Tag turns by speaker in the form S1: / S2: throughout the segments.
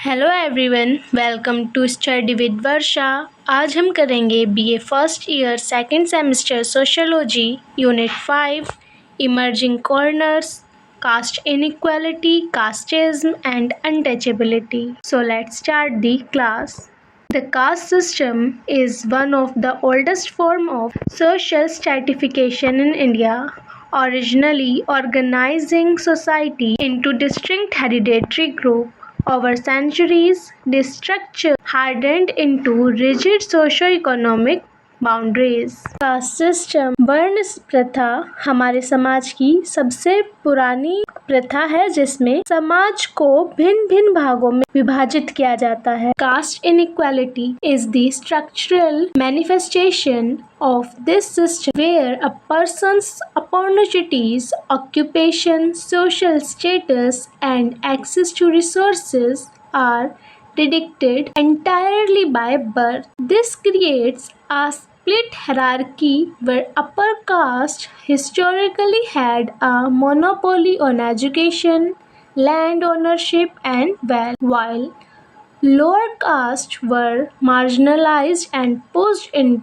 S1: Hello everyone, welcome to study with Varsha. आज हम करेंगे BA first year second semester sociology unit 5 emerging corners, caste inequality, casteism and untouchability. So let's start the class. The caste system is one of the oldest forms of social stratification in India, originally organizing society into distinct hereditary groups. Over centuries, this structure hardened into rigid socio-economic boundaries. Caste system वर्ण प्रथा हमारे समाज की सबसे पुरानी प्रथा है जिसमें समाज को भिन्न भिन्न भागों में विभाजित किया जाता है। Caste inequality is the structural manifestation of this system where a person's opportunities, occupation, social status and access to resources are dictated entirely by birth. This creates a split hierarchy where upper caste historically had a monopoly on education, land ownership and wealth, while lower castes were marginalized and pushed in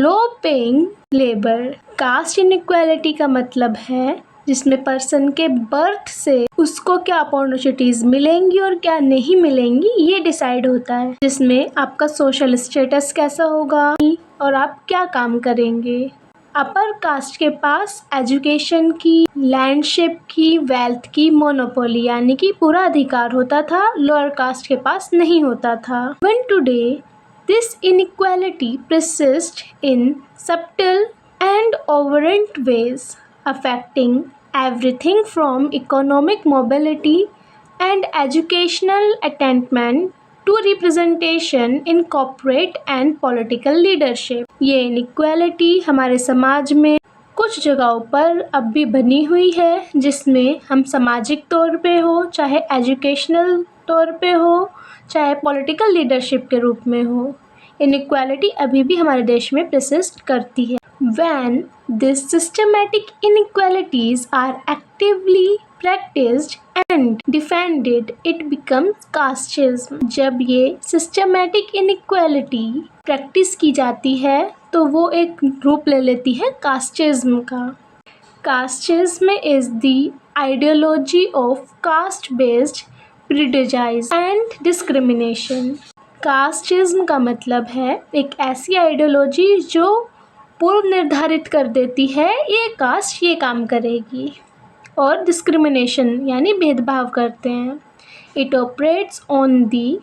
S1: low-paying labor. Caste inequality का मतलब है जिसमें person के birth से उसको क्या opportunities मिलेंगी और क्या नहीं मिलेंगी ये डिसाइड होता है, जिसमें आपका सोशल स्टेटस कैसा होगा और आप क्या काम करेंगे। अपर कास्ट के पास एजुकेशन की, लैंडशिप की, वेल्थ की मोनोपोली यानी कि पूरा अधिकार होता था, लोअर कास्ट के पास नहीं होता था। When today this inequality persists in subtle and overt ways, affecting everything from economic mobility and educational attainment to representation in corporate and political leadership। ये इनइक्वालिटी हमारे समाज में कुछ जगहों पर अब भी बनी हुई है, जिसमें हम सामाजिक तौर पे हो, चाहे एजुकेशनल तौर पे हो, चाहे पॉलिटिकल लीडरशिप के रूप में हो, इनइक्वालिटी अभी भी हमारे देश में परसिस्ट करती है। When these systematic inequalities are actively practiced and defended, it becomes casteism। जब ये systematic inequality प्रैक्टिस की जाती है तो वो एक रूप ले लेती है कास्टिज्म का। Casteism is the ideology of caste-based prejudice and discrimination। Casteism का मतलब है एक ऐसी आइडियोलॉजी जो पूर्व निर्धारित कर देती है ये कास्ट ये काम करेगी, और डिस्क्रिमिनेशन यानी भेदभाव करते हैं। It operates on the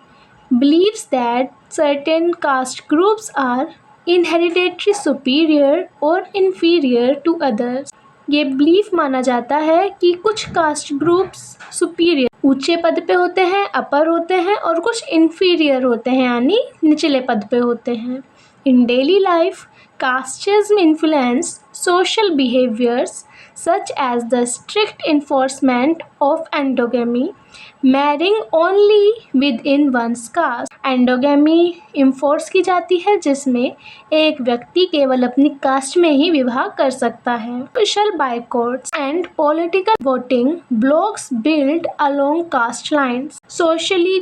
S1: beliefs that certain caste groups are inherently superior और इन्फीरियर टू अदर्स। ये बिलीफ माना जाता है कि कुछ कास्ट ग्रुप्स सुपीरियर ऊंचे पद पे होते हैं, अपर होते हैं, और कुछ इन्फीरियर होते हैं यानी निचले पद पे होते हैं। In daily life casteism influence social behaviors such as the strict enforcement of endogamy, marrying only within one's caste। Endogamy enforce की जाती है जिसमें एक व्यक्ति केवल अपनी कास्ट में ही विवाह कर सकता है। Social boycotts and political voting blocs build along caste lines. Socially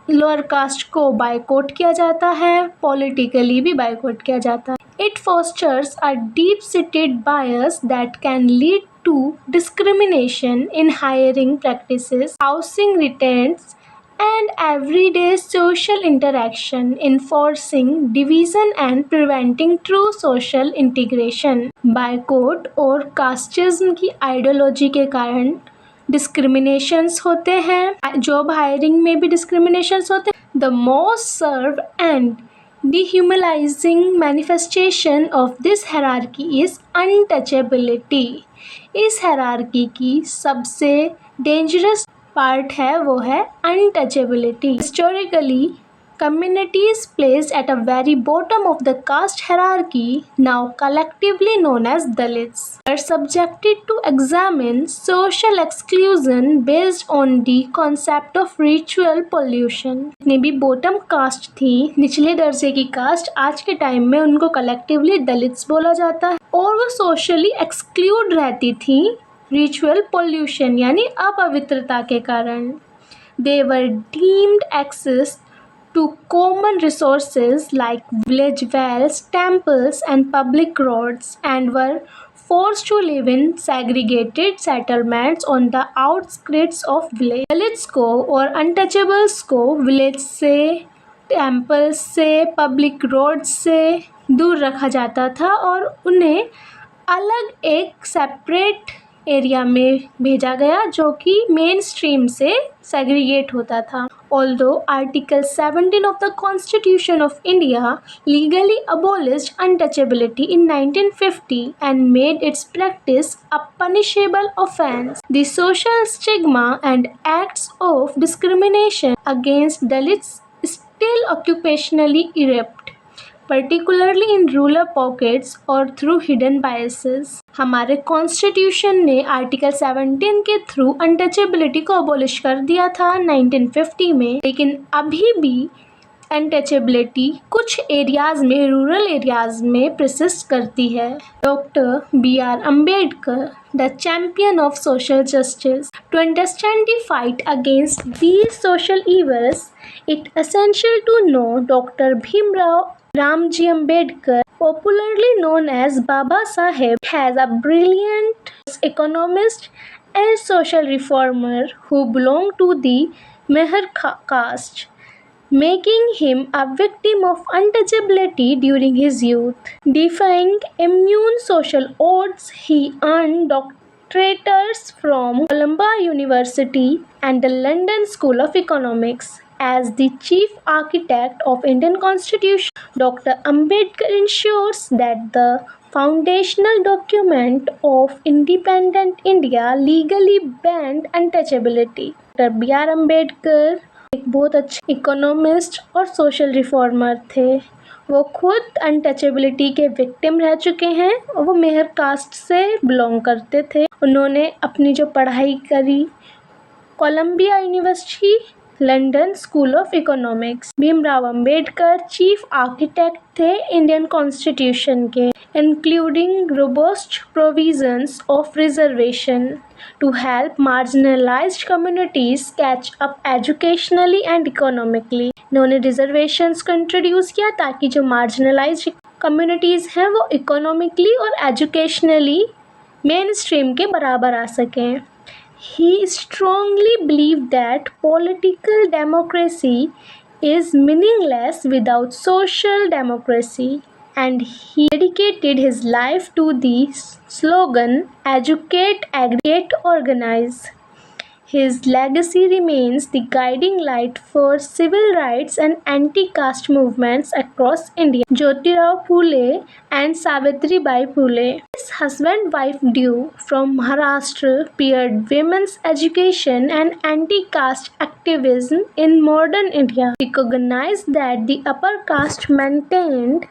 S1: lower caste को बायकॉट किया जाता है, पॉलिटिकली भी बायकॉट किया जाता है। It fosters a deep-seated bias that can lead to discrimination in hiring practices, housing rents, and everyday social interaction, enforcing division and preventing true social integration। Boycott और casteism की ideology के कारण discriminations होते हैं, job hiring में भी discriminations होते हैं। The most severe and dehumanizing manifestation of this hierarchy is untouchability। इस hierarchy की सबसे dangerous part है वो है untouchability। Historically, communities placed at a very bottom of the caste hierarchy, now collectively known as Dalits, are subjected to examine social exclusion based on the concept of ritual pollution। जितनी भी bottom caste थी, निचले दर्जे की cast, आज के time में उनको collectively दलित्स बोला जाता है, और वो socially exclude रहती थी रिचुअल पोल्यूशन यानी अपवित्रता के कारण। They were deemed access to common resources like village wells, temples, and public roads, and were forced to live in segregated settlements on the outskirts of village. Dalits को और untouchables को village से, temple से, public road से दूर रखा जाता था और उन्हें अलग एक सेपरेट एरिया में भेजा गया जो कि मेन स्ट्रीम से सेग्रीगेट होता था. Although Article 17 of the Constitution of India legally abolished untouchability in 1950 and made its practice a punishable offense, the social stigma and acts of discrimination against Dalits still occupationally erupt, particularly in rural pockets or through hidden biases. हमारे constitution ने article 17 के through untouchability को abolish कर दिया था 1950 में, लेकिन अभी भी अनटचेबिलिटी कुछ एरियाज में, रूरल एरियाज में प्रसिस्ट करती है. Doctor B.R. Ambedkar, the champion of social justice. To understand the fight against these social evils, it is essential to know Dr. Bhimrao Ramji Ambedkar, popularly known as Baba Saheb, has a brilliant economist and social reformer who belonged to the Meher caste, making him a victim of untouchability during his youth. Defying immune social odds, he earned doctorates from Columbia University and the London School of Economics. As the chief architect of Indian Constitution, Dr. Ambedkar ensures that the foundational document of independent India legally banned untouchability. Dr. B.R. Ambedkar एक बहुत अच्छे economist और social reformer थे. वो खुद untouchability के victim रह चुके हैं और वो मेहर कास्ट से बिलोंग करते थे. उन्होंने अपनी जो पढ़ाई करी Columbia University, London School of Economics. Bhimrao Ambedkar chief architect थे इंडियन कॉन्स्टिट्यूशन के, including robust provisions of reservation to help marginalized communities catch up educationally and economically. इन्होंने रिजर्वेशंस को इंट्रोड्यूस किया ताकि जो मार्जिनलाइज्ड कम्युनिटीज़ हैं वो इकोनॉमिकली और एजुकेशनली मेन स्ट्रीम के बराबर आ सकें. He strongly believed that political democracy is meaningless without social democracy, and he dedicated his life to the slogan Educate, Aggregate, Organize. His legacy remains the guiding light for civil rights and anti-caste movements across India. Jyotirao Phule and Savitribai Phule. This husband-wife duo from Maharashtra paired women's education and anti-caste activism in modern India, recognized that the upper caste maintained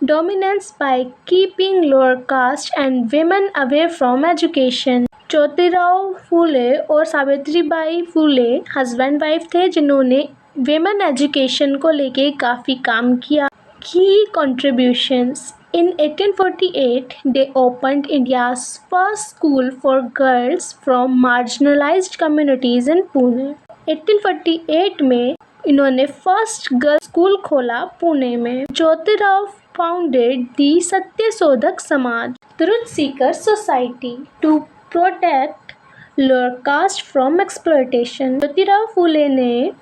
S1: dominance by keeping lower caste and women away from education. Jyotirao Phule और Savitribai Phule husband wife थे जिन्होंने women education को लेके काफ़ी काम किया. की contributions. In 1848, they opened India's first school for girls from marginalized communities in Pune. 1848 में इन्होंने फर्स्ट गर्ल्स स्कूल खोला पुणे में. Jyotirao founded the Satyashodhak Samaj, Truth Seeker Society, to protect lower caste from exploitation. Jyotirao Phule ने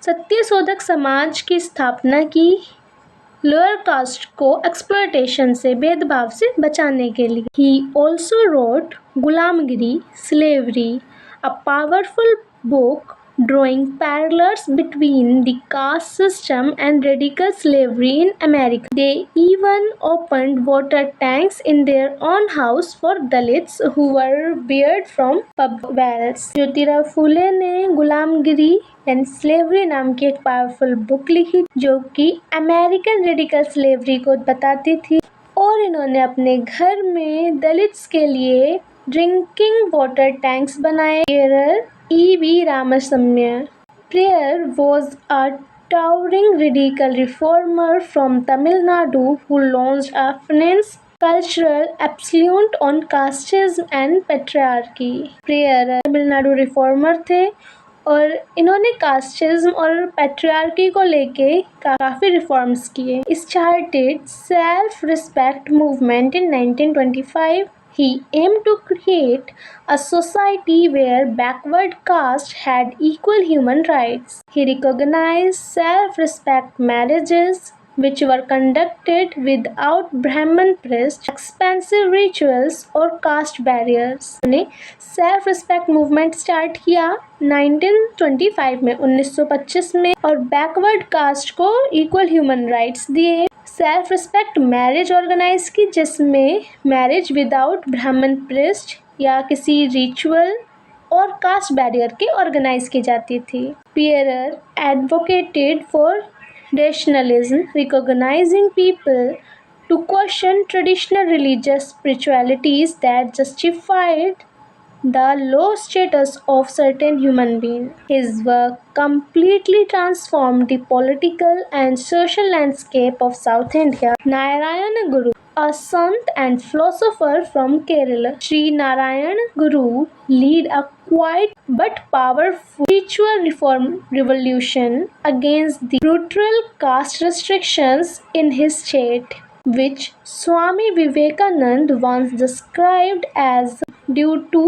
S1: सत्यशोधक समाज की स्थापना की लोअर कास्ट को एक्सप्लॉयटेशन से, भेदभाव से बचाने के लिए. He also wrote Gulamgiri, Slavery, a powerful book drawing parallels between the caste system and radical slavery in America. They even opened water tanks in their own house for Dalits who were barred from public wells. Jyotirao Phule ने गुलामगिरी and slavery नाम की एक powerful book लिखी जो कि American radical slavery को बताती थी, और इन्होंने अपने घर में दलित्स के लिए ड्रिंकिंग वाटर टैंक्स बनाए. E.V. Ramasamy Prayer was a towering radical reformer from Tamil Nadu who launched a finance cultural absolute on casteism and patriarchy. Prayer Tamil Nadu reformer थे और इन्होंने कास्टिज्म और पैट्रियार्की को लेके काफ़ी रिफॉर्म्स किए। Started self-respect movement in 1925. He aimed to create a society where backward castes had equal human rights. He recognized self-respect marriages, which were conducted without Brahman priests, expensive rituals और caste barriers। उन्होंने self respect movement start किया 1925 में 1925 में और backward caste को equal human rights दिए। Self respect marriage organise की जिसमें मैरिज विदाउट ब्राह्मण प्रिस्ट या किसी रिचुअल और कास्ट बैरियर के ऑर्गेनाइज की जाती थी। Periyar advocated for rationalism, recognizing people to question traditional religious spiritualities that justified the low status of certain human beings. His work completely transformed the political and social landscape of South India. Narayana Guru, a sant and philosopher from Kerala. Sri Narayana Guru led a quiet but powerful spiritual reform revolution against the brutal caste restrictions in his state, which Swami Vivekananda once described as due to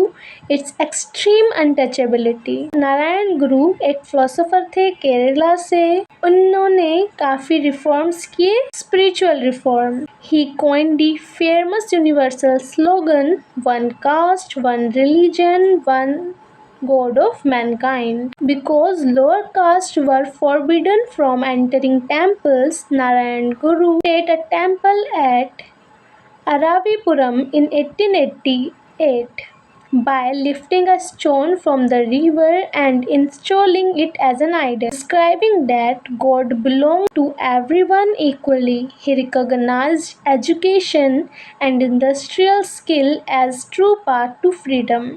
S1: its extreme untouchability. Narayan गुरु एक philosopher थे केरला से। उन्होंने काफ़ी reforms किए, spiritual reform. He coined the famous universal slogan, "One caste, one religion, one God of mankind." Because lower castes were forbidden from entering temples, Narayan Guru built a temple at Aravipuram in 1888 by lifting a stone from the river and installing it as an idol, describing that God belonged to everyone equally. He recognized education and industrial skill as true path to freedom.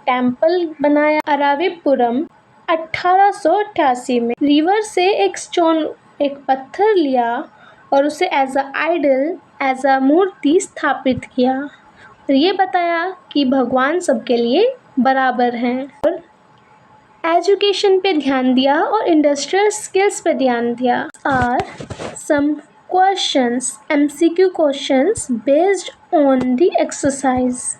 S1: Temple बनाया अराविपुरम 1888 में। River से एक stone, एक पत्थर लिया और उसे as a idol, as a मूर्ति स्थापित किया और ये बताया कि भगवान सबके लिए बराबर हैं। और एजुकेशन पे ध्यान दिया और इंडस्ट्रियल स्किल्स पे ध्यान दिया। Are some questions, MCQ questions based on the exercise.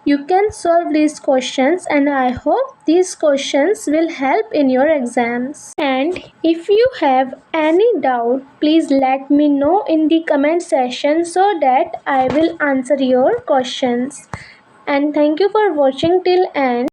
S1: You can solve these questions and I hope these questions will help in your exams. And if you have any doubt, please let me know in the comment section so that I will answer your questions. And thank you for watching till end.